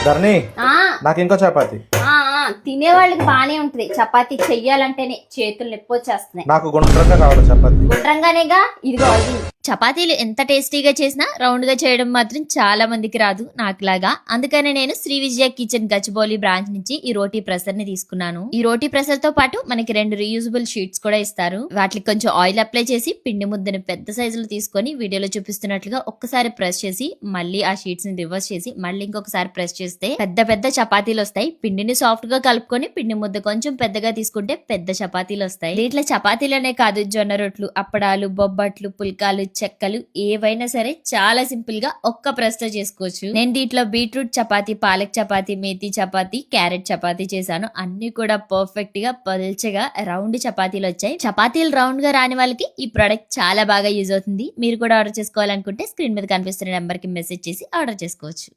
ధరణి ఆ నాకు ఇంకో చపాతి. తినే వాళ్ళకి బానే ఉంటది, చపాతీ చెయ్యాలంటేనే చేతులు నొప్పి వచ్చేస్తున్నాయి. నాకు గుండ్రంగా కావాలి చపాతి. గుండ్రంగానేగా ఇదిగో అది. చపాతీలు ఎంత టేస్టీగా చేసినా రౌండ్ గా చేయడం మాత్రం చాలా మందికి రాదు, నాకులాగా. అందుకనే నేను శ్రీ విజయ కిచెన్ గచ్చిబౌలి బ్రాంచ్ నుంచి ఈ రోటీ ప్రెసర్ ని తీసుకున్నాను. ఈ రోటీ ప్రెసర్ తో పాటు మనకి 2 రీయూజబుల్ షీట్స్ కూడా ఇస్తారు. వాటికి కొంచెం ఆయిల్ అప్లై చేసి పిండి ముద్దను పెద్ద సైజులో తీసుకొని వీడియోలో చూపిస్తున్నట్లుగా ఒక్కసారి ప్రెస్ చేసి మళ్ళీ ఆ షీట్స్ ని రివర్స్ చేసి మళ్ళీ ఇంకొకసారి ప్రెస్ చేస్తే పెద్ద పెద్ద చపాతీలు వస్తాయి. పిండిని సాఫ్ట్ గా కలుపుకొని పిండి ముద్ద కొంచెం పెద్దగా తీసుకుంటే పెద్ద చపాతీలు వస్తాయి. దీంట్లో చపాతీలనే కాదు, జొన్న రొట్లు, అప్పడాలు, బొబ్బట్లు, పుల్కాలు, చెక్కలు ఏవైనా సరే చాలా సింపుల్ గా ఒక్క ప్రెస్ తో చేసుకోవచ్చు. నేను దీంట్లో బీట్రూట్ చపాతీ, పాలక్ చపాతీ, మేతి చపాతీ, క్యారెట్ చపాతీ చేశాను. అన్ని కూడా పర్ఫెక్ట్ గా పల్చగా రౌండ్ చపాతీలు వచ్చాయి. చపాతీలు రౌండ్ గా రాని వాళ్ళకి ఈ ప్రొడక్ట్ చాలా బాగా యూజ్ అవుతుంది. మీరు కూడా ఆర్డర్ చేసుకోవాలనుకుంటే స్క్రీన్ మీద కనిపిస్తున్న నెంబర్ కి మెసేజ్ చేసి ఆర్డర్ చేసుకోవచ్చు.